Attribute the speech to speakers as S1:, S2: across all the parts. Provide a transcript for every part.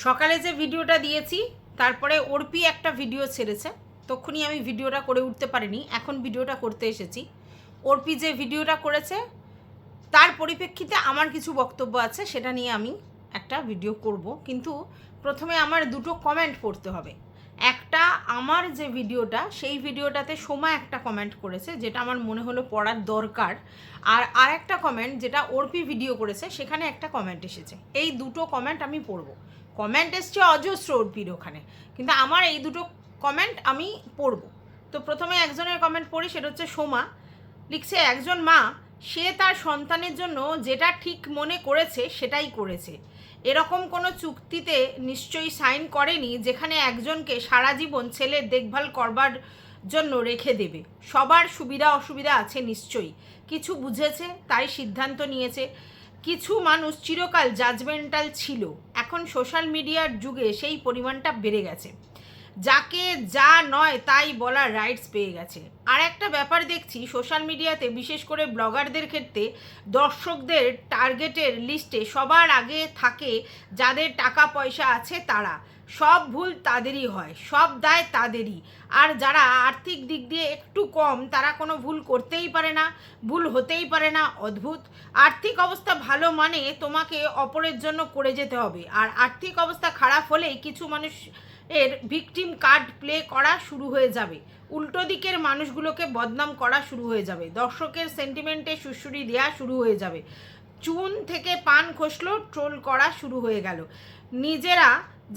S1: সকালে যে ভিডিওটা দিয়েছি তারপরে অর্পি একটা ভিডিও ছেড়েছে, তখনই আমি ভিডিওটা করে উঠতে পারিনি, এখন ভিডিওটা করতে এসেছি। অর্পি যে ভিডিওটা করেছে তার পরিপ্রেক্ষিতে আমার কিছু বক্তব্য আছে, সেটা নিয়ে আমি একটা ভিডিও করব, কিন্তু প্রথমে আমার দুটো কমেন্ট পড়তে হবে। একটা, আমার যে ভিডিওটা সেই ভিডিওটাতে সোমা একটা কমেন্ট করেছে যেটা আমার মনে হলো পড়ার দরকার, আর একটা কমেন্ট যেটা অর্পি ভিডিও করেছে সেখানে একটা কমেন্ট এসেছে। এই দুটো কমেন্ট আমি পড়ব। কমেন্ট এসছে অজস্র অর্পির ওখানে, কিন্তু আমার এই দুটো কমেন্ট আমি পড়ব। তো প্রথমে একজনের কমেন্ট পড়ি, সেটা হচ্ছে সোমা লিখছে, একজন মা সে তার সন্তানের জন্য যেটা ঠিক মনে করেছে সেটাই করেছে। এরকম কোনো চুক্তিতে নিশ্চয়ই সাইন করেনি যেখানে একজনকে সারা জীবন ছেলের দেখভাল করবার জন্য রেখে দেবে। সবার সুবিধা অসুবিধা আছে নিশ্চয়ই, কিছু বুঝেছে তাই সিদ্ধান্ত নিয়েছে। কিছু মানুষ চিরকাল জাজমেন্টাল ছিল, এখন সোশ্যাল মিডিয়ার যুগে সেই পরিমাণটা বেড়ে গেছে, যাকে যা নয় তাই বলার রাইটস পেয়ে গেছে। আর একটা ব্যাপার দেখছি সোশ্যাল মিডিয়াতে, বিশেষ করে ব্লগারদের ক্ষেত্রে, দর্শকদের টার্গেটের লিস্টে সবার আগে থাকে যাদের টাকা পয়সা আছে তারা। সব ভুল তাদেরই হয়, সব দায় তাদেরই। আর যারা আর্থিক দিক দিয়ে একটু কম তারা কোনো ভুল করতেই পারে না, ভুল হতেই পারে না। অদ্ভুত। আর্থিক অবস্থা ভালো মানে তোমাকে অপরের জন্য করে যেতে হবে, আর আর্থিক অবস্থা খারাপ হলেই কিছু মানুষ এর ভিকটিম কার্ড প্লে করা শুরু হয়ে যাবে, উল্টো দিকের মানুষগুলোকে বদনাম করা শুরু হয়ে যাবে, দর্শকের সেন্টিমেন্টে সুড়সুড়ি দেওয়া শুরু হয়ে যাবে, চুন থেকে পান খসলো ট্রোল করা শুরু হয়ে গেল, নিজেরা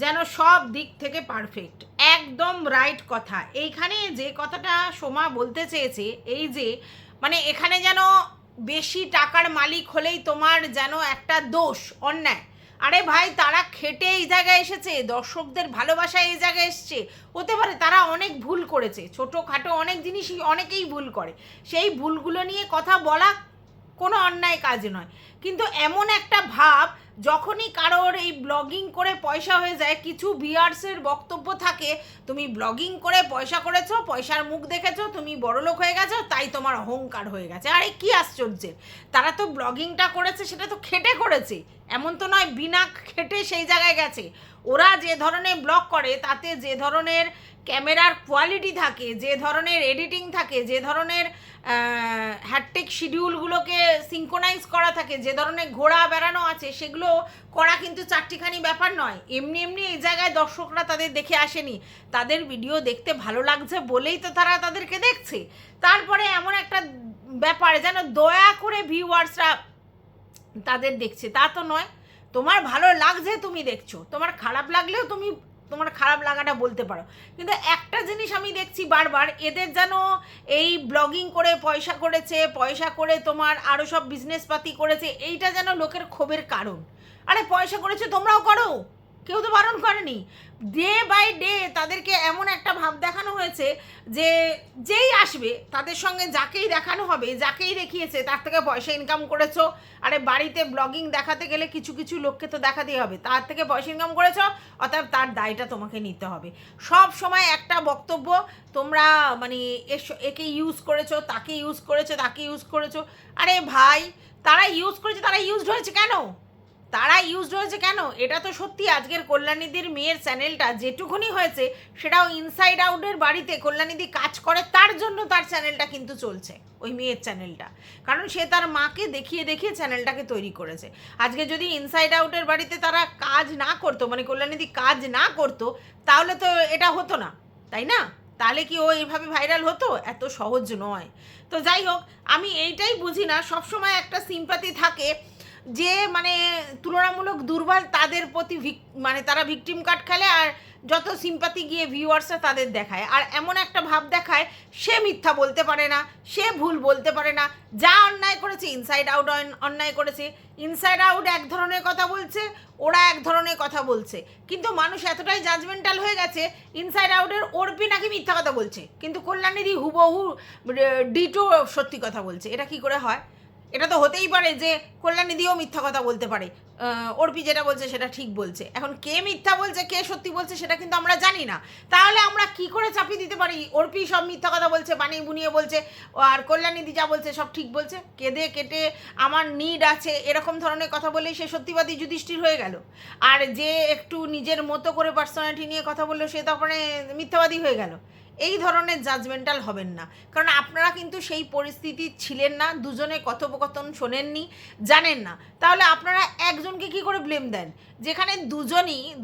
S1: যেন সব দিক থেকে পারফেক্ট। একদম রাইট কথা। এইখানে যে কথাটা সোমা বলতে চেয়েছে, এই যে মানে এখানে যেন বেশি টাকার মালিক হলেই তোমার যেন একটা দোষ, অন্যায়। আরে ভাই, তারা খেটে এই জায়গায় এসেছে, দর্শকদের ভালোবাসায় এই জায়গায় এসছে। হতে পারে তারা অনেক ভুল করেছে, ছোটোখাটো অনেক জিনিসই অনেকেই ভুল করে, সেই ভুলগুলো নিয়ে কথা বলা কোনো অন্যায় কাজ নয়। কিন্তু এমন একটা ভাব, যখনই কারোর এই ব্লগিং করে পয়সা হয়ে যায়, কিছু ভিউয়ার্সের বক্তব্য থাকে, তুমি ব্লগিং করে পয়সা করেছো, পয়সার মুখ দেখেছো, তুমি বড়লোক হয়ে গেছো, তাই তোমার অহংকার হয়ে গেছে। আরে কি আশ্চর্যের! তারা তো ব্লগিংটা করেছে সেটা তো খেটে করেছে, এমন তো নয় বিনা খেটে সেই জায়গায় গেছে। ওরা যে ধরনের ব্লগ করে তাতে যে ধরনের ক্যামেরার কোয়ালিটি থাকে, যে ধরনের এডিটিং থাকে, যে ধরনের হ্যাটটেক শিডিউলগুলোকে সিঙ্কোনাইজ করা থাকে, যে ধরনের ঘোরা বেড়ানো আছে, সেগুলো করা কিন্তু চারটিখানি ব্যাপার নয়। এমনি এমনি এই জায়গায় দর্শকরা তাদের দেখে আসেনি, তাদের ভিডিও দেখতে ভালো লাগছে বলেই তো তারা তাদেরকে দেখছে। তারপরে এমন একটা ব্যাপার যেন দয়া করে ভিউয়ার্সরা তাদের দেখছে, তা তো নয়। তোমার ভালো লাগছে তুমি দেখছো, তোমার খারাপ লাগলেও তুমি তোমার খারাপ লাগাটা বলতে পারো। কিন্তু একটা জিনিস আমি দেখছি বারবার, এদের যেন এই ব্লগিং করে পয়সা করেছে, পয়সা করে তোমার আরও সব বিজনেসপাতি করেছে, এইটা যেন লোকের ক্ষোভের কারণ। আরে পয়সা করেছে তোমরাও করো, কেউ তো বারণ করেনি। ডে বাই ডে তাদেরকে এমন একটা ভাব দেখানো হয়েছে যে যেই আসবে তাদের সঙ্গে যাকেই দেখানো হবে, যাকেই দেখিয়েছে তার থেকে পয়সা ইনকাম করেছো। আরে বাড়িতে ব্লগিং দেখাতে গেলে কিছু কিছু লোককে তো দেখাতেই হবে, তার থেকে পয়সা ইনকাম করেছো, অর্থাৎ তার দায়টা তোমাকে নিতে হবে। সব সময় একটা বক্তব্য, তোমরা মানে একে ইউজ করেছো, তাকে ইউজ করেছো, তাকে ইউজ করেছো। আরে ভাই, তারা ইউজ করেছে, তারা ইউজড হয়েছে কেন? তারা ইউজড হয়েছে কেন? এটা তো সত্যি, আজকের কল্যাণীদির মেয়ের চ্যানেলটা যেটুকুনি হয়েছে সেটাও ইনসাইড আউটের বাড়িতে কল্যাণীদি কাজ করে, তার জন্য তার চ্যানেলটা কিন্তু চলছে, ওই মেয়ের চ্যানেলটা। কারণ সে তার মাকে দেখিয়ে দেখিয়ে চ্যানেলটাকে তৈরি করেছে। আজকে যদি ইনসাইড আউটের বাড়িতে তারা কাজ না করতো, মানে কল্যাণীদি কাজ না করতো, তাহলে তো এটা হতো না, তাই না? তাহলে কি ও এইভাবে ভাইরাল হতো? এত সহজ নয়। তো যাই হোক, আমি এইটাই বুঝি না, সবসময় একটা সিম্পাথি থাকে যে মানে তুলনামূলক দুর্বল তাদের প্রতি মানে তারা ভিকটিম কার্ড খেলে, আর যত সিম্পাথি গিয়ে ভিউয়ার্সরা তাদের দেখায়, আর এমন একটা ভাব দেখায় সে মিথ্যা বলতে পারে না, সে ভুল বলতে পারে না, যা অন্যায় করেছে ইনসাইড আউট অন্যায় করেছে, ইনসাইড আউট এক ধরনের কথা বলছে, ওরা এক ধরনের কথা বলছে। কিন্তু মানুষ এতটাই জাজমেন্টাল হয়ে গেছে, ইনসাইড আউটের অর্পি নাকি মিথ্যা কথা বলছে, কিন্তু কল্যাণীদি হুবহু ডিটো সত্যি কথা বলছে। এটা কি করে হয়? এটা তো হতেই পারে যে কল্যাণীদিও মিথ্যা কথা বলতে পারে, অর্পি যেটা বলছে সেটা ঠিক বলছে। এখন কে মিথ্যা বলছে কে সত্যি বলছে সেটা কিন্তু আমরা জানি না। তাহলে আমরা কি করে চাপিয়ে দিতে পারি অর্পি সব মিথ্যা কথা বলছে, বানিয়ে বুনিয়ে বলছে, আর কল্যাণীদি যা বলছে সব ঠিক বলছে? কেঁদে কেটে আমার নিড আছে এরকম ধরনের কথা বলেই সে সত্যিবাদী যুধিষ্ঠির হয়ে গেল, আর যে একটু নিজের মতো করে পার্সোনালিটি নিয়ে কথা বললো সে তখন মিথ্যাবাদী হয়ে গেল। এই ধরনের জাজমেন্টাল হবেন না, কারণ আপনারা কিন্তু সেই পরিস্থিতি ছিলেন না, দুজনে কথোপকথন শোনেননি, জানেন না। তাহলে আপনারা একজনকে কি করে ব্লেম দেন? যেখানে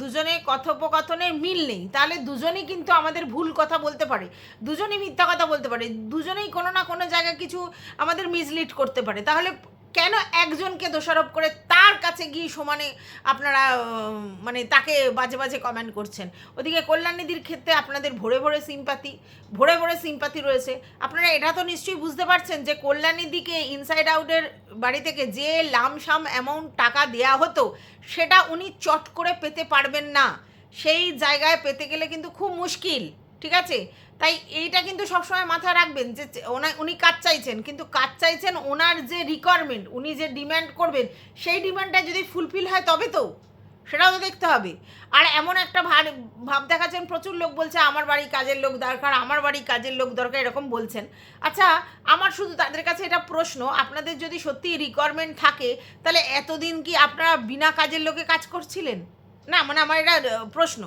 S1: দুজনে কথোপকথনের মিল নেই, তাহলে দুজনেই কিন্তু আমাদের ভুল কথা বলতে পারে, দুজনেই মিথ্যা কথা বলতে পারে, দুজনেই কোনো না কোনো জায়গায় কিছু আমাদের মিসলিড করতে পারে। তাহলে কেন একজনকে দোষারোপ করে তার কাছে গিয়ে সমানে আপনারা মানে তাকে বাজে বাজে কমেন্ট করছেন? ওদিকে কল্যাণীদির ক্ষেত্রে আপনাদের ভরে ভরে সিম্পাথি রয়েছে। আপনারা এটা তো নিশ্চয়ই বুঝতে পারছেন যে কল্যাণীদিকে ইনসাইড আউটের বাড়ি থেকে যে লামসাম অ্যামাউন্ট টাকা দেয়া হতো সেটা উনি চট করে পেতে পারবেন না, সেই জায়গায় পেতে গেলে কিন্তু খুব মুশকিল, ঠিক আছে? তাই এইটা কিন্তু সবসময় মাথায় রাখবেন যে উনি কাজ চাইছেন, কিন্তু কাজ চাইছেন ওনার যে রিকোয়ারমেন্ট, উনি যে ডিম্যান্ড করবেন সেই ডিম্যান্ডটা যদি ফুলফিল হয় তবে তো, সেটাও তো দেখতে হবে। আর এমন একটা ভাব দেখাচ্ছেন, প্রচুর লোক বলছে আমার বাড়ি কাজের লোক দরকার, আমার বাড়ি কাজের লোক দরকার, এরকম বলছেন। আচ্ছা, আমার শুধু তাদের কাছে এটা প্রশ্ন, আপনাদের যদি সত্যি রিকোয়ারমেন্ট থাকে তাহলে এতদিন কি আপনারা বিনা কাজের লোকে কাজ করছিলেন? না, মানে আমার এটা প্রশ্ন,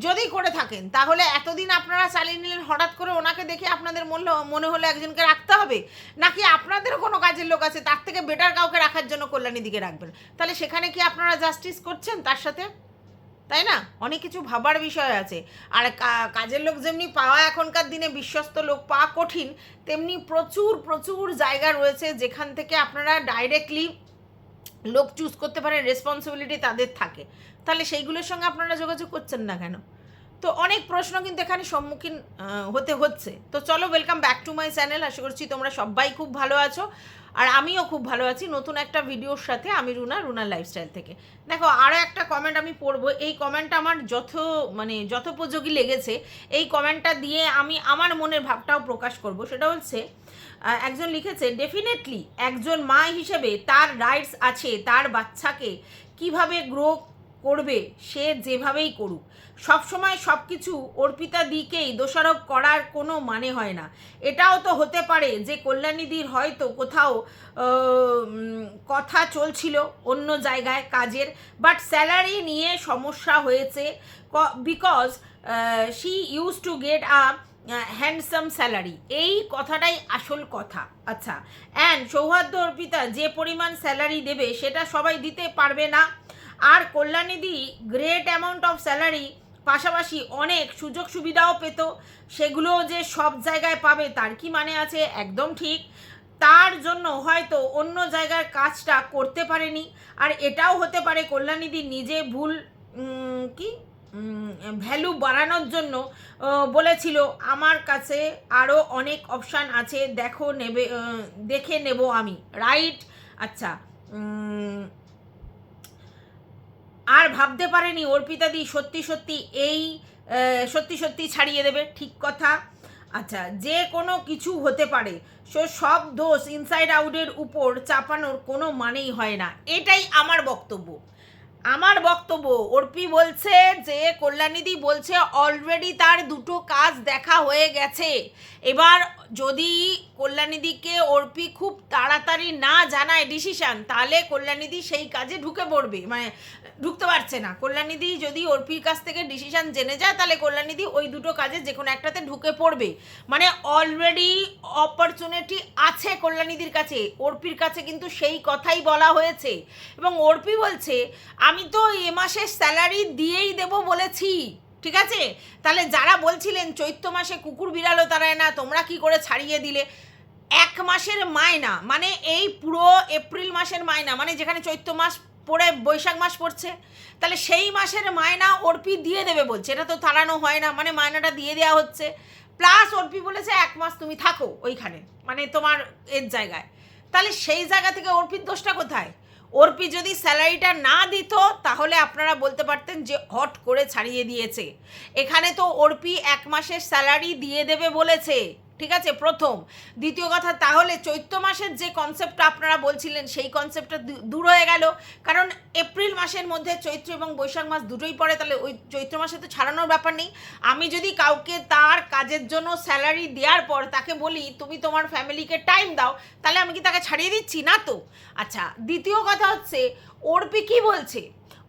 S1: যদি করে থাকেন তাহলে এতদিন আপনারা চালিয়ে নিলেন, হঠাৎ করে ওনাকে দেখে আপনাদের মনে হলো একজনকে রাখতে হবে, নাকি আপনাদেরও কোনো কাজের লোক আছে তার থেকে বেটার কাউকে রাখার জন্য কল্যাণীদিকে রাখবেন? তাহলে সেখানে কি আপনারা জাস্টিস করছেন তার সাথে? তাই না? অনেক কিছু ভাবার বিষয় আছে। আর কাজের লোক যেমনি পাওয়া এখনকার দিনে বিশ্বস্ত লোক পাওয়া কঠিন, তেমনি প্রচুর প্রচুর জায়গা রয়েছে যেখান থেকে আপনারা ডাইরেক্টলি লোক চুজ করতে পারেন, রেসপন্সিবিলিটি তাদের থাকে। তাহলে সেইগুলোর সঙ্গে আপনারা যোগাযোগ করছেন না কেন? তো অনেক প্রশ্ন কিন্তু এখানে সম্মুখীন হতে হচ্ছে। তো চলো, welcome back to my channel. আশা করছি তোমরা সবাই খুব ভালো আছো, আর আমিও খুব ভালো আছি নতুন একটা ভিডিওর সাথে। আমি রুনার লাইফস্টাইল থেকে। দেখো, আরও একটা কমেন্ট আমি পড়বো। এই কমেন্টটা আমার যথোপযোগী লেগেছে। এই কমেন্টটা দিয়ে আমি আমার মনের ভাবটাও প্রকাশ করব। সেটা হচ্ছে, একজন লিখেছে, ডেফিনেটলি একজন মা হিসেবে তার রাইটস আছে তার বাচ্চাকে কিভাবে গ্রো করবে, সে যেভাবেই করুক। সবসময় সব কিছু অর্পিতা দিকেই দোষারোপ করার কোনো মানে হয় না। এটাও তো হতে পারে যে কল্যাণীদির হয়তো কোথাও কথা চলছিল অন্য জায়গায় কাজের, বাট স্যালারি নিয়ে সমস্যা হয়েছে, because she use to get a handsome salary. এই কথাটাই আসল কথা। আচ্ছা, অ্যান্ড সৌহার্দ্য অর্পিতা যে পরিমাণ স্যালারি দেবে সেটা সবাই দিতে পারবে না, আর কল্যাণীদি গ্রেট অ্যামাউন্ট অফ স্যালারি পাশাপাশি অনেক সুযোগ সুবিধাও পেত, সেগুলোও যে সব জায়গায় পাবে তার কি মানে আছে? একদম ঠিক। তার জন্য হয়তো অন্য জায়গার কাজটা করতে পারেনি। আর এটাও হতে পারে কল্যাণীদি নিজে ভুল ভ্যালু বাড়ানোর জন্য বলেছিল, আমার কাছে আরও অনেক অপশান আছে, দেখে নেব আমি, রাইট? আচ্ছা, আর ভাবতে পারেনি অর্পিতাদি সত্যি সত্যি ছাড়িয়ে দেবে, ঠিক কথা। আচ্ছা, যে কোনো কিছু হতে পারে, সব দোষ ইনসাইড আউটের উপর চাপানোর কোনো মানেই হয় না। এটাই আমার বক্তব্য। অর্পি বলছে যে কল্যাণীদি বলছে অলরেডি তার দুটো কাজ দেখা হয়ে গেছে। এবার যদি কল্যাণীদিকে অর্পি খুব তাড়াতাড়ি না জানায় ডিসিশান, তাহলে কল্যাণীদি সেই কাজে ঢুকে পড়বে, মানে ঢুকতে পারছে না। কল্যাণীদি যদি অর্পির কাছ থেকে ডিসিশান জেনে যায় তাহলে কল্যাণীদি ওই দুটো কাজে যে কোনো একটাতে ঢুকে পড়বে। মানে অলরেডি অপরচুনিটি আছে কল্যাণীদির কাছে, অর্পির কাছে কিন্তু সেই কথাই বলা হয়েছে। এবং অর্পি বলছে, আমি তো এ মাসের স্যালারি দিয়েই দেব বলেছি, ঠিক আছে? তাহলে যারা বলছিলেন চৈত্র মাসে কুকুর বিড়ালও তাড়ায় না, তোমরা কি করে ছাড়িয়ে দিলে? এক মাসের মায়না, মানে এই পুরো এপ্রিল মাসের মায়না, মানে যেখানে চৈত্র মাস পড়ে বৈশাখ মাস পড়ছে, তাহলে সেই মাসের মায়না অর্পি দিয়ে দেবে বলছে। এটা তো তাড়ানো হয় না, মানে মায়নাটা দিয়ে দেওয়া হচ্ছে। প্লাস অর্পি বলেছে 1 মাস তুমি থাকো ওইখানে, মানে তোমার এর জায়গায়। তাহলে সেই জায়গা থেকে অর্পির দোষটা কোথায়? অর্পি যদি স্যালারিটা না দিত তাহলে আপনারা বলতে পারতেন যে হট করে ছাড়িয়ে দিয়েছে। এখানে তো অর্পি 1 মাসের স্যালারি দিয়ে দেবে বলেছে, ঠিক আছে, প্রথম। দ্বিতীয় কথা, তাহলে চৈত্র মাসের যে কনসেপ্টটা আপনারা বলছিলেন সেই কনসেপ্টটা দূর হয়ে গেল, কারণ এপ্রিল মাসের মধ্যে চৈত্র এবং বৈশাখ মাস দুটোই পড়ে, তাহলে ওই চৈত্র মাসে তো ছাড়ানোর ব্যাপার নেই। আমি যদি কাউকে তার কাজের জন্য স্যালারি দেওয়ার পর তাকে বলি তুমি তোমার ফ্যামিলিকে টাইম দাও, তাহলে আমি কি তাকে ছাড়িয়ে দিচ্ছি? না তো। আচ্ছা, দ্বিতীয় কথা হচ্ছে অর্পি কি বলছে,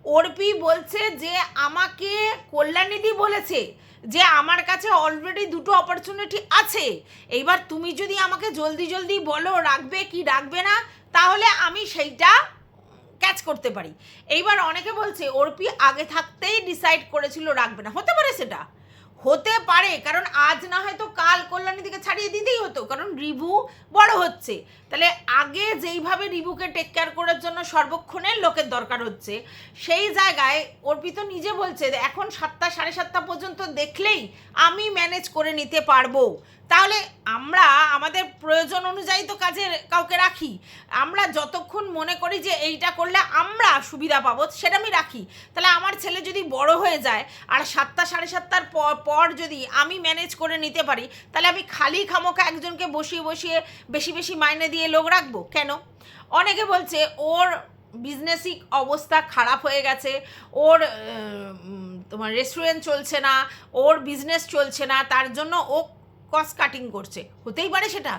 S1: অর্পি বলছে যে আমাকে কল্যাণীদি বলেছে যে আমার কাছে অলরেডি দুটো অপরচুনিটি আছে, এইবার তুমি যদি আমাকে জলদি জলদি বলো রাখবে কি রাখবে না, তাহলে আমি সেইটা ক্যাচ করতে পারি। এইবার অনেকে বলছে অর্পি আগে থাকতেই ডিসাইড করেছিল রাখবে না, হতে পারে, সেটা হতে পারে, কারণ আজ না হয়তো কাল কল্যাণীদিকে ছাড়িয়ে দিতেই হতো, কারণ রিভু বড় হচ্ছে। তাহলে আগে যেইভাবে রিভুকে টেক কেয়ার করার জন্য সর্বক্ষণের লোকের দরকার হচ্ছে, সেই জায়গায় অর্পি তো নিজে বলছে এখন 7টা 7:30 পর্যন্ত দেখলেই আমি ম্যানেজ করে নিতে পারবো। তাহলে আমরা আমাদের প্রয়োজন অনুযায়ী তো কাজে কাউকে রাখি, আমরা যতক্ষণ মনে করি যে এইটা করলে আমরা সুবিধা পাবো সেটা আমি রাখি। তাহলে আমার ছেলে যদি বড় হয়ে যায় আর 7টা 7:30 পর যদি আমি ম্যানেজ করে নিতে পারি, তাহলে আমি খালি খামোকা একজনকে বসিয়ে বসিয়ে বেশি বেশি মাইনে দিয়ে লোক রাখবো কেন? অনেকে বলছে ওর বিজনেসিক অবস্থা খারাপ হয়ে গেছে, ওর তোমার রেস্টুরেন্ট চলছে না, ওর বিজনেস চলছে না, তার জন্য ও কস্ট কাটিং করছে। হতেই পারে সেটা।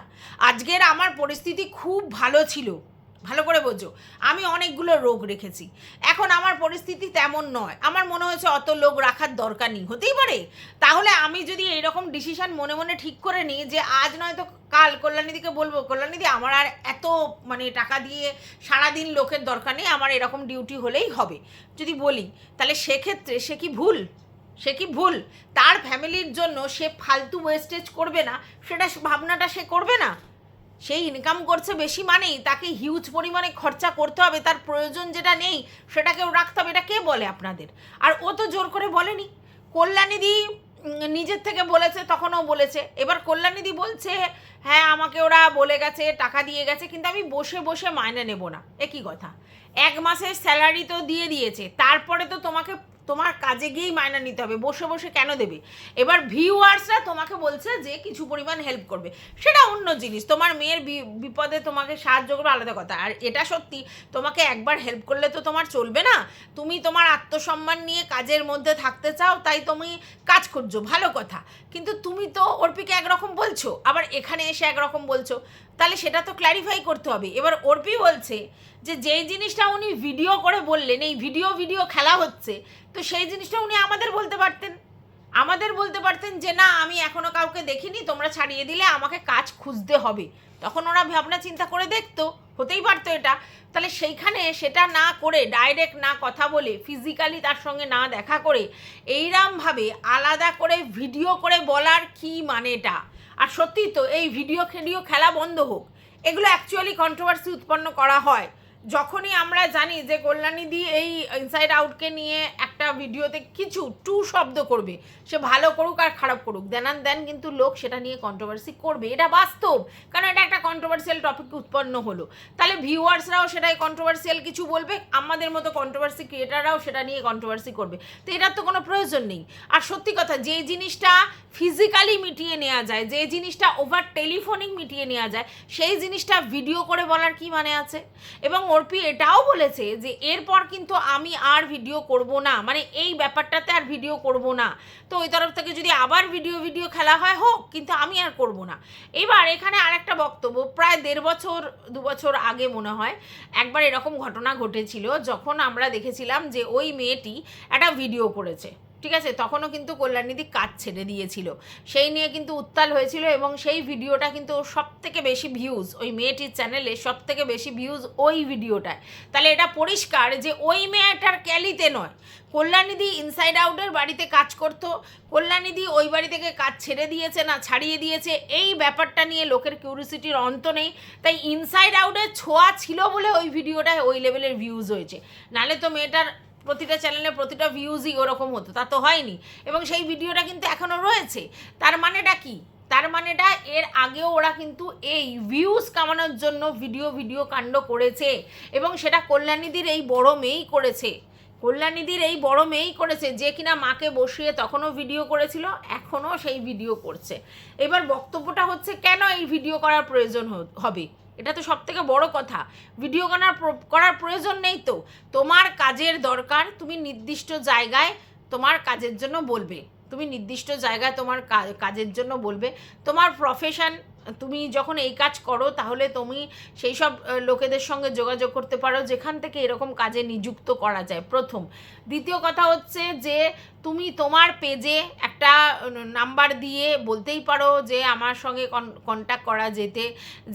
S1: আজকের আমার পরিস্থিতি খুব ভালো ছিল, ভালো করে বোঝো, আমি অনেকগুলো রোগ রেখেছি, এখন আমার পরিস্থিতি তেমন নয়, আমার মনে হয়েছে অত লোক রাখার দরকার নেই, হতেই পারে। তাহলে আমি যদি এইরকম ডিসিশন মনে মনে ঠিক করে নিই যে আজ নয়তো কাল কল্যাণীদিকে বলবো কল্যাণীদি আমার আর এত মানে টাকা দিয়ে সারাদিন লোকের দরকার নেই, আমার এরকম ডিউটি হলেই হবে, যদি বলি, তাহলে সেক্ষেত্রে সে কি ভুল? সে কি ভুল? তার ফ্যামিলির জন্য সে ফালতু ওয়েস্টেজ করবে না, সেটা ভাবনাটা সে করবে না। সেই ইনকাম করছে বেশি মানেই তাকে হিউজ পরিমাণে খরচা করতে হবে, তার প্রয়োজন যেটা নেই সেটাকেও রাখতে হবে, এটা কে বলে আপনাদের? আর ও তো জোর করে বলেনি, কল্যাণীদি নিজের থেকে বলেছে, তখনও বলেছে। এবার কল্যাণীদি বলছে হ্যাঁ আমাকে ওরা বলে গেছে, টাকা দিয়ে গেছে, কিন্তু আমি বসে বসে মাইনে নেব না। একই কথা, 1 মাসের স্যালারি তো দিয়ে দিয়েছে, তারপরে তো তোমাকে তোমার কাজে গিয়েই মাইনা নিতে হবে, বসে বসে কেন দেবে? এবার ভিউয়ার্সরা তোমাকে বলছে যে কিছু পরিমাণ হেল্প করবে, সেটা অন্য জিনিস, তোমার মেয়ের বিপদে তোমাকে সাহায্য করবে আলাদা কথা। আর এটা সত্যি, তোমাকে একবার হেল্প করলে তো তোমার চলবে না, তুমি তোমার আত্মসম্মান নিয়ে কাজের মধ্যে থাকতে চাও, তাই তুমি কাজ করছো, ভালো কথা, কিন্তু তুমি তো অর্পিকে একরকম বলছো, আবার এখানে এসে একরকম বলছো, তাহলে সেটা তো ক্ল্যারিফাই করতে হবে। এবার অর্পি বলছে যে যেই জিনিসটা উনি ভিডিও করে বললেন এই ভিডিও খেলা হচ্ছে, তো সেই জিনিসটা উনি আমাদের বলতে পারতেন যে না আমি এখনও কাউকে দেখিনি, তোমরা ছাড়িয়ে দিলে আমাকে কাজ খুঁজতে হবে, তখন ওরা ভাবনা চিন্তা করে দেখতো, হতেই পারতো এটা। তাহলে সেইখানে সেটা না করে, ডাইরেক্ট না কথা বলে, ফিজিক্যালি তার সঙ্গে না দেখা করে, এইরমভাবে আলাদা করে ভিডিও করে বলার কি মানেটা? আর সত্যি তো এই ভিডিও খেলা বন্ধ হোক, এগুলো অ্যাকচুয়ালি কন্ট্রোভার্সি উৎপন্ন করা হয় যখনই আমরা জানি যে কল্যাণীদি এই ইনসাইড আউটকে নিয়ে একটা ভিডিওতে কিছু টু শব্দ করবে, সে ভালো করুক আর খারাপ করুক, দেন কিন্তু লোক সেটা নিয়ে কন্ট্রোভার্সি করবে, এটা বাস্তব, কারণ এটা একটা কন্ট্রোভার্সিয়াল টপিক উৎপন্ন হলো, তাহলে ভিউয়ার্সরাও সেটাই কন্ট্রোভার্সিয়াল কিছু বলবে, আমাদের মতো কন্ট্রোভার্সি ক্রিয়েটাররাও সেটা নিয়ে কন্ট্রোভার্সি করবে, তো এটার তো কোনো প্রয়োজন নেই। আর সত্যি কথা, যে জিনিসটা ফিজিক্যালি মিটিয়ে নেওয়া যায়, যে জিনিসটা ওভার টেলিফোনিক মিটিয়ে নেওয়া যায়, সেই জিনিসটা ভিডিও করে বলার কি মানে আছে? এবং অর্পি এটাও বলেছে যে এরপর কিন্তু আমি আর ভিডিও করব না, মানে এই ব্যাপারটাতে আর ভিডিও করব না, তো ওই তরফ থেকে যদি আবার ভিডিও খেলা হয় হোক, কিন্তু আমি আর করব না। এবার এখানে আরেকটা বক্তব্য, প্রায় 1.5-2 বছর আগে মনে হয় একবার এরকম ঘটনা ঘটেছিল, যখন আমরা দেখেছিলাম যে ওই মেয়েটি একটা ভিডিও করেছে, ঠিক আছে, তখনও কিন্তু কল্যাণীদি কাজ ছেড়ে দিয়েছিল, সেই নিয়ে কিন্তু উত্তাল হয়েছিল, এবং সেই ভিডিওটা কিন্তু সবথেকে বেশি ভিউজ, ওই মেয়েটির চ্যানেলে সবথেকে বেশি ভিউজ ওই ভিডিওটায়। তাহলে এটা পরিষ্কার যে ওই মেয়েটার ক্যালিতে নয়, কল্যাণীদি ইনসাইড আউটের বাড়িতে কাজ করতো, কল্যাণীদি ওই বাড়ি থেকে কাজ ছেড়ে দিয়েছে না ছাড়িয়ে দিয়েছে, এই ব্যাপারটা নিয়ে লোকের কিউরিসিটির অন্ত নেই, তাই ইনসাইড আউটের ছোঁয়া ছিল বলে ওই ভিডিওটায় ওই লেভেলের ভিউজ হয়েছে, নাহলে তো মেয়েটার প্রতিটা চ্যানেলে প্রতিটা ভিউজই ওরকম হতো, তা তো হয়নি, এবং সেই ভিডিওটা কিন্তু এখনও রয়েছে। তার মানেটা কি? তার মানেটা এর আগেও ওরা কিন্তু এই ভিউজ কামানোর জন্য ভিডিও কাণ্ড করেছে, এবং সেটা কল্যাণীদির এই বড় মেয়েই করেছে, কল্যাণীদির এই বড় মেয়েই করেছে, যে কিনা মাকে বসিয়ে তখনও ভিডিও করেছিল, এখনও সেই ভিডিও করছে। এবার বক্তব্যটা হচ্ছে কেন এই ভিডিও করার প্রয়োজন হবে, এটা তো সব থেকে বড় কথা। ভিডিও করার প্রয়োজন নেই তো, তোমার কাজের দরকার, তুমি নির্দিষ্ট জায়গায় তোমার কাজের জন্য বলবে, তুমি নির্দিষ্ট জায়গায় তোমার কাজের জন্য বলবে। তোমার প্রফেশন, তুমি যখন এই কাজ করো তাহলে তুমি সেই সব লোকেদের সঙ্গে যোগাযোগ করতে পারো যেখান থেকে এরকম কাজে নিযুক্ত করা যায়, প্রথম। দ্বিতীয় কথা হচ্ছে যে তুমি তোমার পেজে একটা নাম্বার দিয়ে বলতেই পারো যে আমার সঙ্গে কন্ট্যাক্ট করা যেতে,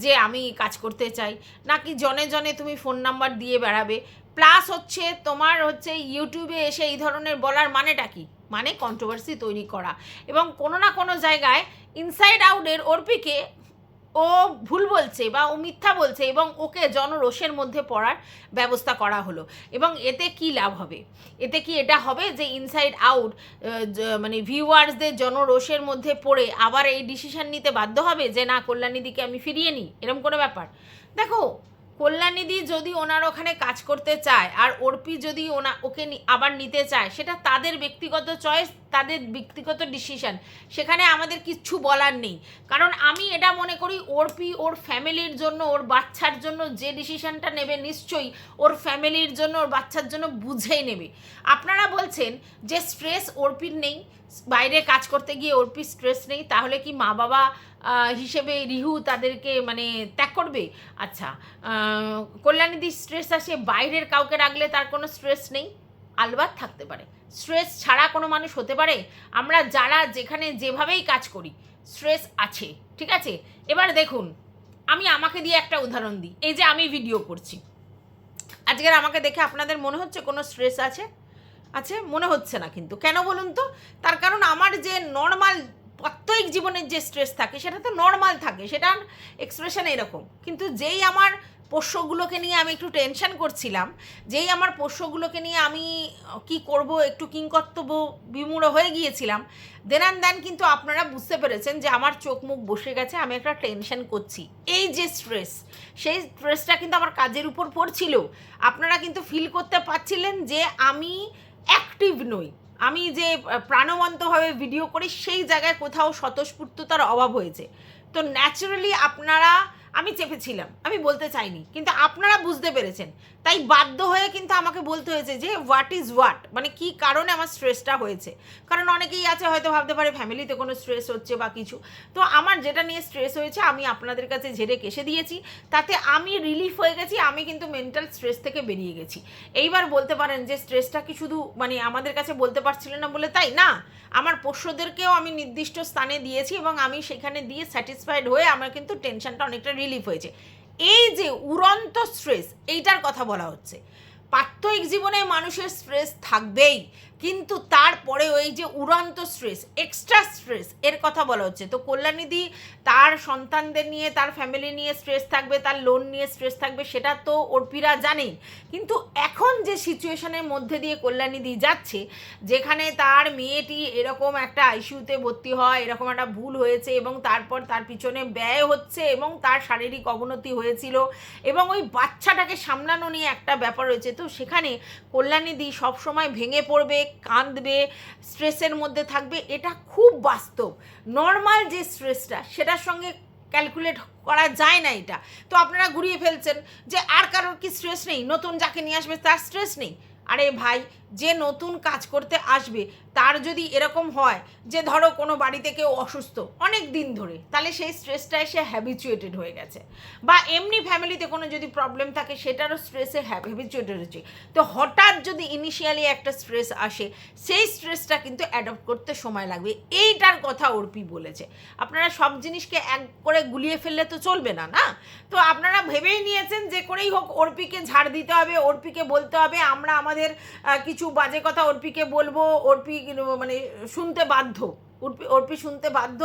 S1: যে আমি কাজ করতে চাই, নাকি জনে জনে তুমি ফোন নাম্বার দিয়ে বেড়াবে। প্লাস হচ্ছে তোমার হচ্ছে ইউটিউবে এসে এই ধরনের বলার মানেটা কি, মানে কন্ট্রোভার্সি তৈরি করা, এবং কোনো না কোনো জায়গায় ইনসাইড আউটের অর্পিকে ও ভুল বলছে বা ও মিথ্যা বলছে, এবং ওকে জনরোষের মধ্যে পড়ার ব্যবস্থা করা হলো। এবং এতে কি লাভ হবে? এতে কি এটা হবে যে ইনসাইড আউট মানে ভিউয়ার্সদের জনরোষের মধ্যে পড়ে আবার এই ডিসিশন নিতে বাধ্য হবে যে না, কল্যাণীদিকে আমি ফিরিয়ে নিই, এরকম কোনো ব্যাপার? দেখো, কল্যাণীদি যদি ওনার ওখানে কাজ করতে চায় আর অর্পি যদি ওকে আবার নিতে চায়, সেটা তাদের ব্যক্তিগত চয়েস, তাদের ব্যক্তিগত ডিসিশন, সেখানে আমাদের কিচ্ছু বলার নেই। কারণ আমি এটা মনে করি অর্পি ওর ফ্যামিলির জন্য, ওর বাচ্চার জন্য যে ডিসিশনটা নেবে নিশ্চয়ই ওর ফ্যামিলির জন্য, ওর বাচ্চার জন্য বুঝেই নেবে। আপনারা বলছেন যে স্ট্রেস অর্পির নেই, বাইরে কাজ করতে গিয়ে অর্পির স্ট্রেস নেই, তাহলে কি মা বাবা হিসেবে রিহু তাদেরকে মানে ত্যাগ করবে? আচ্ছা, কল্যাণীদির স্ট্রেস আসে বাইরের কাউকে রাখলে তার কোনো স্ট্রেস নেই? আলবাত থাকতে পারে। স্ট্রেস ছাড়া কোনো মানুষ হতে পারে? আমরা যারা যেখানে যেভাবেই কাজ করি স্ট্রেস আছে, ঠিক আছে? এবার দেখুন, আমি আমাকে দিয়ে একটা উদাহরণ দিই। এই যে আমি ভিডিও করছি, আজকের আমাকে দেখে আপনাদের মনে হচ্ছে কোনো স্ট্রেস আছে? মনে হচ্ছে না। কিন্তু কেন বলুন তো? তার কারণ আমার যে নর্মাল প্রত্যেক জীবনের যে স্ট্রেস থাকে সেটা তো নর্মাল থাকে, সেটার এক্সপ্রেশন এরকম। কিন্তু যেই আমার পোষ্যগুলোকে নিয়ে আমি একটু টেনশন করছিলাম, যেই আমার পোষ্যগুলোকে নিয়ে আমি কি করব একটু কিংকর্তব্য বিমূঢ় হয়ে গিয়েছিলাম, দেন কিন্তু আপনারা বুঝতে পেরেছেন যে আমার চোখ মুখ বসে গেছে, আমি একটা টেনশন করছি। এই যে স্ট্রেস, সেই স্ট্রেসটা কিন্তু আমার কাজের উপর পড়ছিল। আপনারা কিন্তু ফিল করতে পারছিলেন যে আমি অ্যাক্টিভ নই, আমি যে প্রাণবন্তভাবে ভিডিও করি সেই জায়গায় কোথাও স্বতঃস্ফূর্ততার অভাব হয়েছে। তো ন্যাচারালি আপনারা, আমি চেপেছিলাম, আমি বলতে চাইনি, কিন্তু আপনারা বুঝতে পেরেছেন, তাই বাধ্য হয়ে কিন্তু আমাকে বলতে হয়েছে যে হোয়াট ইজ হোয়াট, মানে কী কারণে আমার স্ট্রেসটা হয়েছে। কারণ অনেকেই আছে হয়তো ভাবতে পারে ফ্যামিলিতে কোনো স্ট্রেস হচ্ছে বা কিছু। তো আমার যেটা নিয়ে স্ট্রেস হয়েছে আমি আপনাদের কাছে ঝেড়ে কেসে দিয়েছি, তাতে আমি রিলিফ হয়ে গেছি, আমি কিন্তু মেন্টাল স্ট্রেস থেকে বেরিয়ে গেছি। এইবার বলতে পারেন যে স্ট্রেসটা কি শুধু মানে আমাদের কাছে বলতে পারছিলেন না বলে তাই না, আমার পোষ্যদেরকেও আমি নির্দিষ্ট স্থানে দিয়েছি এবং আমি সেখানে দিয়ে স্যাটিসফাইড হয়ে আমার কিন্তু টেনশনটা অনেকটা রিলিফ হয়েছে। এই যে উড়ন্ত স্ট্রেস, এইটার কথা বলা হচ্ছে। প্রাত্যহিক জীবনে মানুষের স্ট্রেস থাকবেই, কিন্তু তারপরে ওই যে উড়ন্ত স্ট্রেস, এক্সট্রা স্ট্রেস, এর কথা বলা হচ্ছে। তো কল্যাণীদি তার সন্তানদের নিয়ে, তার ফ্যামিলি নিয়ে স্ট্রেস থাকবে, তার লোন নিয়ে স্ট্রেস থাকবে, সেটা তো অর্পিরা জানেই। কিন্তু এখন যে সিচুয়েশনের মধ্যে দিয়ে কল্যাণীদি যাচ্ছে, যেখানে তার মেয়েটি এরকম একটা আইসিইউতে ভর্তি হয়, এরকম একটা ভুল হয়েছে এবং তারপর তার পিছনে ব্যয় হচ্ছে এবং তার শারীরিক অবনতি হয়েছিল এবং ওই বাচ্চাটাকে সামলানো নিয়ে একটা ব্যাপার রয়েছে, তো সেখানে কল্যাণীদি সবসময় ভেঙে পড়বে, কাঁদবে, স্ট্রেসের মধ্যে থাকবে, এটা খুব বাস্তব। নর্মাল যে স্ট্রেসটা সেটার সঙ্গে ক্যালকুলেট করা যায় না এটা। তো আপনারা ঘুরিয়ে ফেলছেন যে আর কারোর কি স্ট্রেস নেই, নতুন যাকে নিয়ে আসবে তার স্ট্রেস নেই। আরে ভাই, যে নতুন কাজ করতে আসবে তার যদি এরকম হয় যে ধরো কোনো বাড়িতে কেউ অসুস্থ অনেক দিন ধরে, তাহলে সেই স্ট্রেসটা এসে হ্যাবিচুয়েটেড হয়ে গেছে, বা এমনি ফ্যামিলিতে কোনো যদি প্রবলেম থাকে সেটারও স্ট্রেসে হ্যাবিচুয়েটেড হচ্ছে। তো হঠাৎ যদি ইনিশিয়ালি একটা স্ট্রেস আসে, সেই স্ট্রেসটা কিন্তু অ্যাডপ্ট করতে সময় লাগবে, এইটার কথা অর্পি বলেছে। আপনারা সব জিনিসকে এক করে গুলিয়ে ফেললে তো চলবে না, না? তো আপনারা ভেবেই নিয়েছেন যে করেই হোক অর্পিকে ঝাড় দিতে হবে, অর্পিকে বলতে হবে, আমরা আমাদের কিছু বাজে কথা অর্পিকে বলবো, অর্পি মানে শুনতে বাধ্য, অর্পি শুনতে বাধ্য,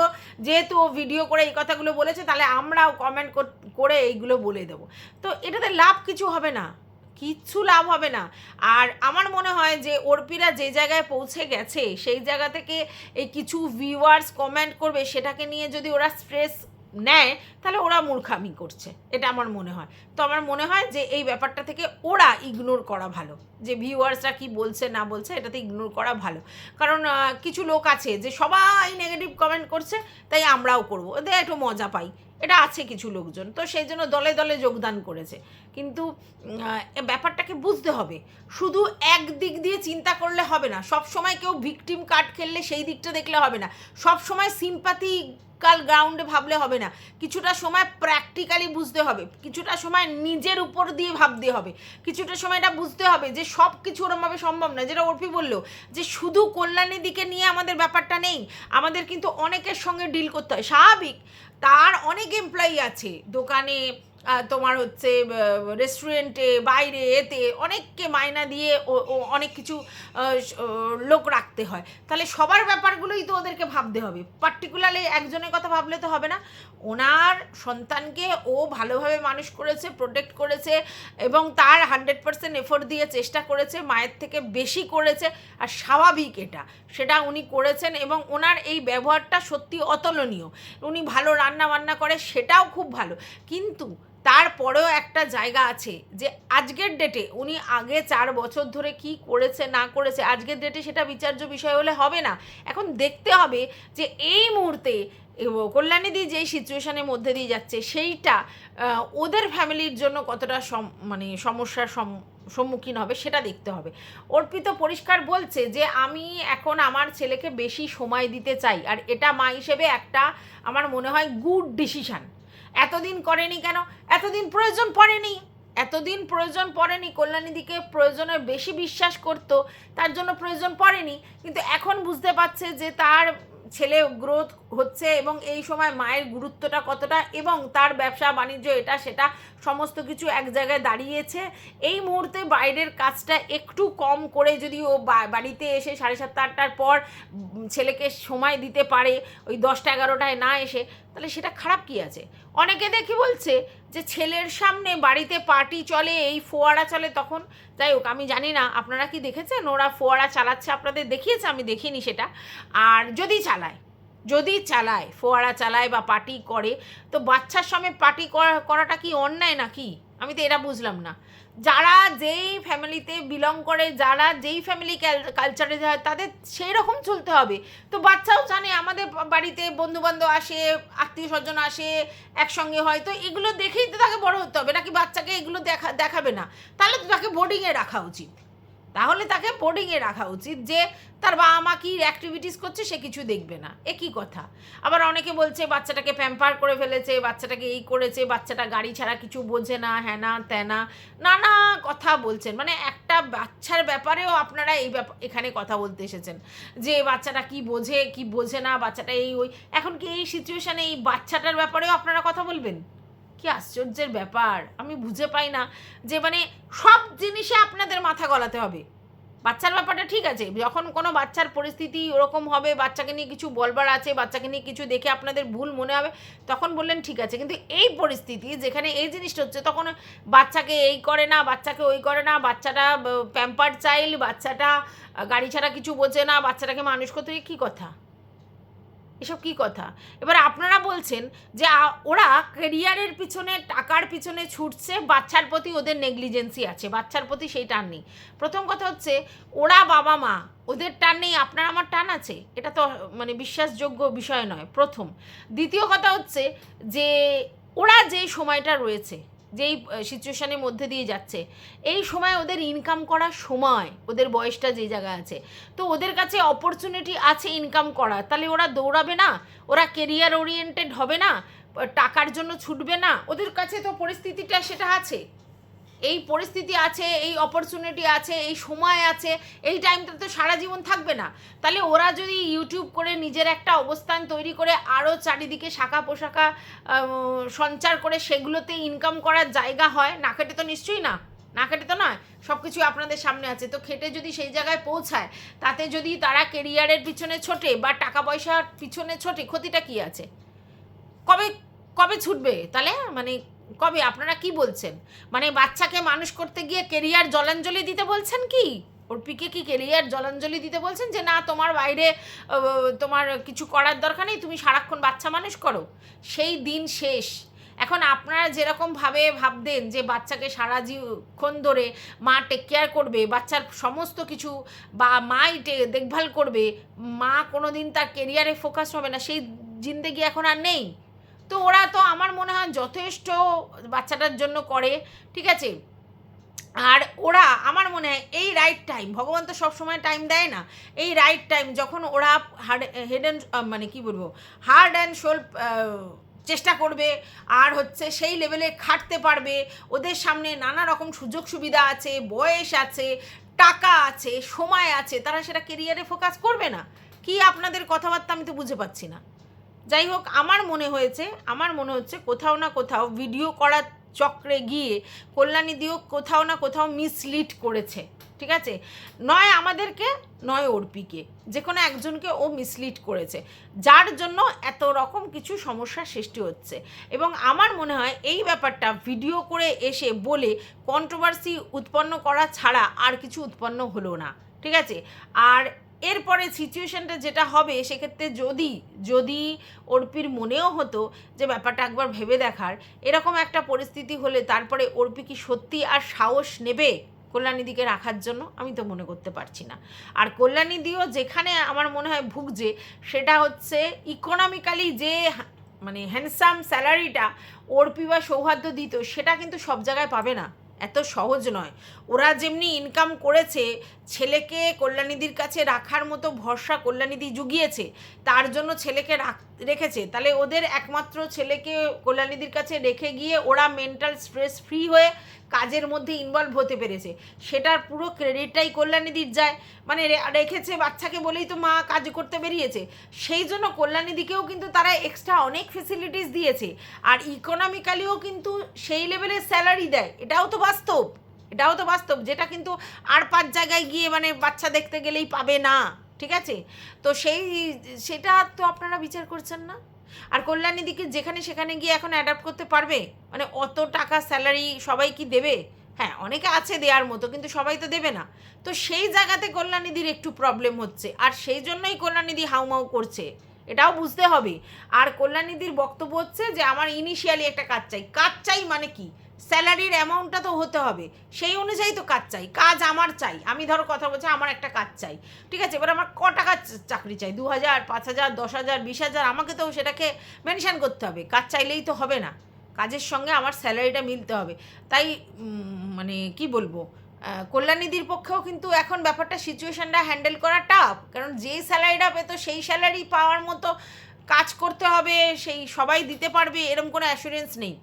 S1: যেহেতু ও ভিডিও করে এই কথাগুলো বলেছে, তাহলে আমরাও কমেন্ট করে এইগুলো বলে দেবো। তো এটাতে লাভ কিছু হবে না, কিচ্ছু লাভ হবে না। আর আমার মনে হয় যে অর্পিরা যে জায়গায় পৌঁছে গেছে সেই জায়গা থেকে এই কিছু ভিউয়ার্স কমেন্ট করবে, সেটাকে নিয়ে যদি ওরা স্ট্রেস নেয় তাহলে ওরা মূর্খামি করছে, এটা আমার মনে হয়। তো আমার মনে হয় যে এই ব্যাপারটা থেকে ওরা ইগনোর করা ভালো, যে ভিউয়ার্সরা কি বলছে না বলছে এটাতে ইগনোর করা ভালো। কারণ কিছু লোক আছে যে সবাই নেগেটিভ কমেন্ট করছে, তাই আমরাও করবো, ওদের একটু মজা পাই, এটা আছে কিছু লোকজন, তো সেই জন্য দলে দলে যোগদান করেছে। কিন্তু ব্যাপারটাকে বুঝতে হবে, শুধু এক দিক দিয়ে চিন্তা করলে হবে না, সব সময় কেউ ভিকটিম কার্ড খেললে সেই দিকটা দেখলে হবে না, সব সময় সিম্পাথি গ্রাউন্ডে ভাবলে হবে না, কিছুটা সময় প্র্যাকটিক্যালি বুঝতে হবে, কিছুটা সময় নিজের উপর দিয়ে ভাবতে হবে, কিছুটা সময় এটা বুঝতে হবে যে সব কিছু ওরমভাবে সম্ভব না। যেটা অর্পি বললো যে শুধু কল্যাণীর দিকে নিয়ে আমাদের ব্যাপারটা নেই, আমাদের কিন্তু অনেকের সঙ্গে ডিল করতে হয়, স্বাভাবিক, তার অনেক এমপ্লয়ি আছে দোকানে, তোমার হচ্ছে রেস্টুরেন্টে, বাইরে, এতে অনেককে মাইনা দিয়ে ও অনেক কিছু লোক রাখতে হয়, তাহলে সবার ব্যাপারগুলোই তো ওদেরকে ভাবতে হবে, পার্টিকুলারলি একজনের কথা ভাবলে তো হবে না। ওনার সন্তানকে ও ভালোভাবে মানুষ করেছে, প্রোটেক্ট করেছে, এবং তার 100% এফোর্ট দিয়ে চেষ্টা করেছে, মায়ের থেকে বেশি করেছে, আর স্বাভাবিক এটা, সেটা উনি করেছেন, এবং ওনার এই ব্যবহারটা সত্যি অতুলনীয়। উনি ভালো রান্না বান্না করে, সেটাও খুব ভালো, কিন্তু তারপরেও একটা জায়গা আছে যে আজকের ডেটে উনি আগে 4 বছর ধরে কি করেছে না করেছে, আজকের ডেটে সেটা বিচার্য বিষয় হলে হবে না। এখন দেখতে হবে যে এই মুহূর্তে কল্যাণীদি যেই সিচুয়েশনের মধ্যে দিয়ে যাচ্ছে, সেইটা ওদের ফ্যামিলির জন্য কতটা মানে সমস্যার সম্মুখীন হবে সেটা দেখতে হবে। অর্পিত পরিষ্কার বলছে যে আমি এখন আমার ছেলেকে বেশি সময় দিতে চাই, আর এটা মা হিসেবে একটা আমার মনে হয় গুড ডিসিশান। এতদিন করেনি কেন? এতদিন প্রয়োজন পড়েনি, কল্যাণীদিকে প্রয়োজনের বেশি বিশ্বাস করতো, তার জন্য প্রয়োজন পড়েনি, কিন্তু এখন বুঝতে পারছে যে তার ছেলে গ্রোথ হচ্ছে এবং এই সময় মায়ের গুরুত্বটা কতটা, এবং তার ব্যবসা বাণিজ্য এটা সেটা সমস্ত কিছু এক জায়গায় দাঁড়িয়েছে। এই মুহূর্তে বাইরের কাজটা একটু কম করে যদি ও বাড়িতে এসে 7:30-8টার পর ছেলেকে সময় দিতে পারে, ওই 10টা-11টায় না এসে, তাহলে সেটা খারাপ কি আছে? অনেকে দেখি বলছে যে ছেলের সামনে বাড়িতে পার্টি চলে, এই ফোয়ারা চলে, তখন যাই হোক আমি জানি না আপনারা কি দেখেছেন ওরা ফোয়ারা চালাচ্ছে, আপনাদের দেখিয়েছে, আমি দেখিনি সেটা। আর যদি চালায় ফোয়ারা চালায় বা পার্টি করে, তো বাচ্চার সামনে পার্টি করাটা কি অন্যায় নাকি? আমি তো এটা বুঝলাম না। যারা যেই ফ্যামিলিতে বিলং করে, যারা যেই ফ্যামিলি কালচারে যায়, তাদের সেই রকম চলতে হবে। তো বাচ্চাও জানে আমাদের বাড়িতে বন্ধুবান্ধব আসে, আত্মীয় স্বজন আসে, একসঙ্গে হয়, তো এগুলো দেখেই তো তাকে বড় হতে হবে, নাকি বাচ্চাকে এগুলো দেখাবে না? তাহলে তো তাকে বোর্ডিংয়ে রাখা উচিত, যে তার বাবা মা কী অ্যাক্টিভিটিস করছে সে কিছু দেখবে না, এ কী কথা? আবার অনেকে বলছে বাচ্চাটাকে প্যাম্পার করে ফেলেছে, বাচ্চাটাকে এই করেছে, বাচ্চাটা গাড়ি ছাড়া কিছু বোঝে না, হ্যানা ত্যানা নানা কথা বলছেন। মানে একটা বাচ্চার ব্যাপারেও আপনারা এখানে কথা বলতে এসেছেন যে বাচ্চাটা কি বোঝে না, বাচ্চাটা এই ওই, এখন কি এই সিচুয়েশানে এই বাচ্চাটার ব্যাপারেও আপনারা কথা বলবেন? কি আশ্চর্যের ব্যাপার, আমি বুঝে পাই না যে মানে সব জিনিসে আপনাদের মাথা গলাতে হবে। বাচ্চার ব্যাপারটা ঠিক আছে, যখন কোনো বাচ্চার পরিস্থিতি ওরকম হবে, বাচ্চাকে নিয়ে কিছু বলবার আছে, বাচ্চাকে নিয়ে কিছু দেখে আপনাদের ভুল মনে হবে, তখন বললেন ঠিক আছে, কিন্তু এই পরিস্থিতি যেখানে এই জিনিসটা হচ্ছে, তখন বাচ্চাকে এই করে না, বাচ্চাকে ওই করে না, বাচ্চাটা প্যাম্পার চাইল্ড, বাচ্চাটা গাড়ি ছাড়া কিছু বোঝে না, বাচ্চাটাকে মানুষ করতে, কী কথা? এসব কী কথা? এবার আপনারা বলছেন যে ওরা ক্যারিয়ারের পিছনে, টাকার পিছনে ছুটছে, বাচ্চার প্রতি ওদের নেগলিজেন্সি আছে, বাচ্চার প্রতি সেই টান নেই। প্রথম কথা হচ্ছে ওরা বাবা মা, ওদের টান নেই, আপনার আমার টান আছে, এটা তো মানে বিশ্বাসযোগ্য বিষয় নয়, প্রথম। দ্বিতীয় কথা হচ্ছে যে ওরা যেই সময়টা রয়েছে, যেই সিচুয়েশানের মধ্যে দিয়ে যাচ্ছে, এই সময় ওদের ইনকাম করার সময়, ওদের বয়সটা যে জায়গায় আছে, তো ওদের কাছে অপরচুনিটি আছে ইনকাম করার, তাহলে ওরা দৌড়াবে না? ওরা কেরিয়ার ওরিয়েন্টেড হবে না? টাকার জন্য ছুটবে না? ওদের কাছে তো পরিস্থিতিটা সেটা আছে, এই পরিস্থিতি আছে, এই অপরচুনিটি আছে, এই সময় আছে, এই টাইমটা তো সারা জীবন থাকবে না। তাহলে ওরা যদি ইউটিউব করে নিজের একটা অবস্থান তৈরি করে, আরও চারিদিকে শাখা পোশাখা সঞ্চার করে সেগুলোতে ইনকাম করার জায়গা হয়, না খেটে তো নিশ্চয়ই না, না খেটে তো নয়, সব কিছু আপনাদের সামনে আছে, তো খেটে যদি সেই জায়গায় পৌঁছায়, তাতে যদি তারা কেরিয়ারের পিছনে ছোটে বা টাকা পয়সার পিছনে ছোটে, ক্ষতিটা কী আছে? কবে ছুটবে তাহলে? মানে কবে? আপনারা কি বলছেন? মানে বাচ্চাকে মানুষ করতে গিয়ে কেরিয়ার জলাঞ্জলি দিতে বলছেন কি? অর্পিকে কি কেরিয়ার জলাঞ্জলি দিতে বলছেন যে না তোমার বাইরে তোমার কিছু করার দরকার নেই, তুমি সারাক্ষণ বাচ্চা মানুষ করো? সেই দিন শেষ। এখন আপনারা যেরকমভাবে ভাবতেন যে বাচ্চাকে সারা জীবন ধরে মা টেক কেয়ার করবে, বাচ্চার সমস্ত কিছু বা মাই দেখভাল করবে, মা কোনো দিন তার কেরিয়ারে ফোকাস হবে না, সেই জিন্দেগি এখন আর নেই। তো ওরা তো আমার মনে হয় যথেষ্ট বাচ্চাটার জন্য করে, ঠিক আছে। আর ওরা আমার মনে হয় এই রাইট টাইম, ভগবান তো সব সময় টাইম দেয় না, এই রাইট টাইম যখন ওরা হার্ড অ্যান্ড সোল চেষ্টা করবে আর হচ্ছে সেই লেভেলে খাটতে পারবে, ওদের সামনে নানা রকম সুযোগ সুবিধা আছে, বয়স আছে, টাকা আছে, সময় আছে, তারা সেটা কেরিয়ারে ফোকাস করবে না? কি আপনাদের কথাবার্তা আমি তো বুঝে পাচ্ছি না। যাই হোক, আমার মনে হচ্ছে কোথাও না কোথাও ভিডিও করার চক্রে গিয়ে কল্যাণীদিও কোথাও না কোথাও মিসলিড করেছে, ঠিক আছে। নয় আমাদেরকে, নয় অর্পিকে, যে কোনো একজনকে ও মিসলিড করেছে, যার জন্য এত রকম কিছু সমস্যার সৃষ্টি হচ্ছে। এবং আমার মনে হয় এই ব্যাপারটা ভিডিও করে এসে বলে কন্ট্রোভার্সি উৎপন্ন করা ছাড়া আর কিছু উৎপন্ন হলো না, ঠিক আছে। আর এরপরে সিচুয়েশানটা যেটা হবে, সেক্ষেত্রে যদি অর্পির মনেও হতো যে ব্যাপারটা একবার ভেবে দেখার, এরকম একটা পরিস্থিতি হলে তারপরে অর্পি কি সত্যি আর সাহস নেবে কল্যাণীদিকে রাখার জন্য? আমি তো মনে করতে পারছি না। আর কল্যাণীদিও যেখানে আমার মনে হয় ভুগছে, সেটা হচ্ছে ইকোনমিক্যালি যে হ্যান্ডসাম স্যালারিটা অর্পি বা সৌহার্দ্য দিত, সেটা কিন্তু সব জায়গায় পাবে না, এত সহজ নয়। ওরা যেমনি ইনকাম করেছে, ছেলেকে কল্যাণীদির কাছে রাখার মতো ভরসা কল্যাণীদি জুগিয়েছে, তার জন্য ছেলেকে রেখেছে, তাহলে ওদের একমাত্র ছেলেকে কল্যাণীদির কাছে রেখে গিয়ে ওরা মেন্টাল স্ট্রেস ফ্রি হয়ে কাজের মধ্যে ইনভলভ হতে পেরেছে, সেটার পুরো ক্রেডিটটাই কল্যাণীদির যায়। রেখেছে বাচ্চাকে বলেই তো মা কাজ করতে বেরিয়েছে, সেই জন্য কল্যাণীদিকেও কিন্তু তারা এক্সট্রা অনেক ফেসিলিটিস দিয়েছে, আর ইকোনমিক্যালিও কিন্তু সেই লেভেলের স্যালারি দেয়। এটাও তো বাস্তব, যেটা কিন্তু আর 5 জায়গায় গিয়ে বাচ্চা দেখতে গেলেই পাবে না, ঠিক আছে। তো সেটা তো আপনারা বিচার করছেন না। আর কল্যাণীদিকে যেখানে সেখানে গিয়ে এখন অ্যাডাপ্ট করতে পারবে? অত টাকা স্যালারি সবাই কি দেবে? হ্যাঁ, অনেকে আছে দেওয়ার মতো, কিন্তু সবাই তো দেবে না। তো সেই জায়গাতে কল্যাণীদির একটু প্রবলেম হচ্ছে, আর সেই জন্যই কল্যাণীদি হাউমাউ করছে, এটাও বুঝতে হবে। আর কল্যাণীদির বক্তব্য হচ্ছে যে আমার ইনিশিয়ালি একটা কাজ চাই মানে কি, স্যালারির অ্যামাউন্টটা তো হতে হবে, সেই অনুযায়ী তো কাজ আমার চাই। আমি ধরো কথা বলছি, আমার একটা কাজ চাই, ঠিক আছে। এবার আমার টাকা চাকরি চাই, 2000, 5000, 10,000, 20,000, আমাকে তো সেটাকে মেনশন করতে হবে। কাজ চাইলেই তো হবে না, কাজের সঙ্গে আমার স্যালারিটা মিলতে হবে। তাই কি বলবো, কল্যাণীদির পক্ষেও কিন্তু এখন ব্যাপারটা সিচুয়েশানটা হ্যান্ডেল করা টাফ, কারণ যেই স্যালারিটা পেতো সেই স্যালারি পাওয়ার মতো কাজ করতে হবে, সেই সবাই দিতে পারবে এরকম কোনো অ্যাসুরেন্স নেই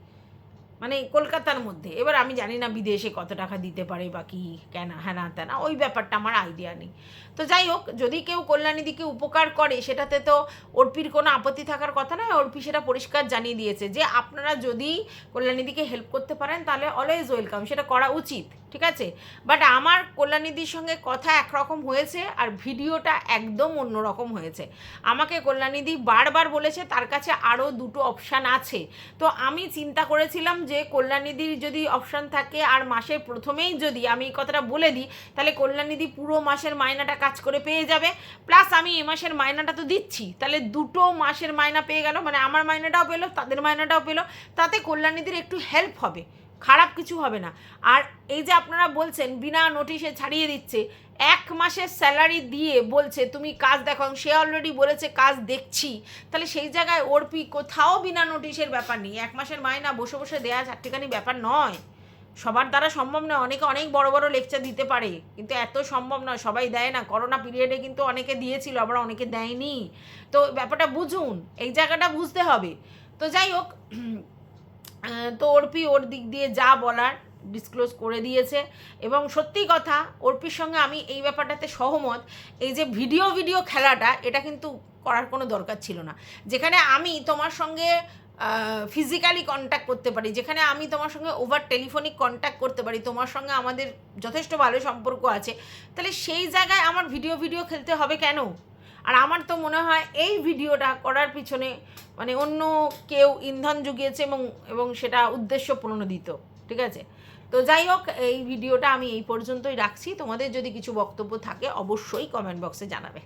S1: কলকাতার মধ্যে। এবার আমি জানি না বিদেশে কত টাকা দিতে পারে বা কি কেন, হ্যাঁ না তা না, ওই ব্যাপারটা আমার আইডিয়া নেই। তো যাই হোক, যদি কেউ কল্যাণীদিকে উপকার করে, সেটাতে তো অর্পির কোনো আপত্তি থাকার কথা নয়। অর্পি সেটা পরিষ্কার জানিয়ে দিয়েছে যে আপনারা যদি কল্যাণীদিকে হেল্প করতে পারেন তাহলে অলওয়েজ ওয়েলকাম, সেটা করা উচিত, ঠিক আছে। বাট আমার কল্যাণীদির সঙ্গে কথা একরকম হয়েছে আর ভিডিওটা একদম অন্যরকম হয়েছে। আমাকে কল্যাণীদি বারবার বলেছে তার কাছে আরও 2টো অপশান আছে। তো আমি চিন্তা করেছিলাম যে কল্যাণীদির যদি অপশান থাকে আর মাসের প্রথমেই যদি আমি এই কথাটা বলে দিই, তাহলে কল্যাণীদি পুরো মাসের মাইনাটা কাজ করে পেয়ে যাবে, প্লাস আমি এ মাসের মাইনাটা তো দিচ্ছি, তাহলে 2টো মাসের মাইনা পেয়ে গেল, আমার মাইনাটাও পেলো, তাদের মাইনাটাও পেলো, তাতে কল্যাণীদির একটু হেল্প হবে, খারাপ কিছু হবে না। আর এই যে আপনারা বলছেন বিনা নোটিশে ছাড়িয়ে দিচ্ছে, 1 মাসের স্যালারি দিয়ে বলছে তুমি কাজ দেখো, সে অলরেডি বলেছে কাজ দেখছি, তাহলে সেই জায়গায় অর্পি কোথাও বিনা নোটিশের ব্যাপার নেই। 1 মাসের মাইনা বসে বসে দেওয়া চারটিখানি ব্যাপার নয়, সবার দ্বারা সম্ভব নয়। অনেকে অনেক বড় বড় লেকচার দিতে পারে, কিন্তু এত সম্ভব নয়, সবাই দেয় না। করোনা পিরিয়ডে কিন্তু অনেকে দিয়েছিল, আবার অনেকে দেয়নি। তো ব্যাপারটা বুঝুন, এই জায়গাটা বুঝতে হবে। তো যাই হোক, তো অর্পি ওর দিক দিয়ে যা বলার ডিসক্লোজ করে দিয়েছে, এবং সত্যি কথা অর্পির সঙ্গে আমি এই ব্যাপারটাতে সহমত। এই যে ভিডিও খেলাটা, এটা কিন্তু করার কোনো দরকার ছিল না। যেখানে আমি তোমার সঙ্গে ফিজিক্যালি কন্ট্যাক্ট করতে পারি, যেখানে আমি তোমার সঙ্গে ওভার টেলিফোনিক কন্ট্যাক্ট করতে পারি, তোমার সঙ্গে আমাদের যথেষ্ট ভালো সম্পর্ক আছে, তাহলে সেই জায়গায় আমার ভিডিও খেলতে হবে কেন? আর আমার তো মনে হয় এই ভিডিওটা করার পিছনে অন্য কেউ ইন্ধন জুগিয়েছে এবং সেটা উদ্দেশ্য প্রণোদিত। ঠিক আছে? তো যাই হোক, এই ভিডিওটা আমি এই পর্যন্তই রাখছি। তোমাদের যদি কিছু বক্তব্য থাকে অবশ্যই কমেন্ট বক্সে জানাবে।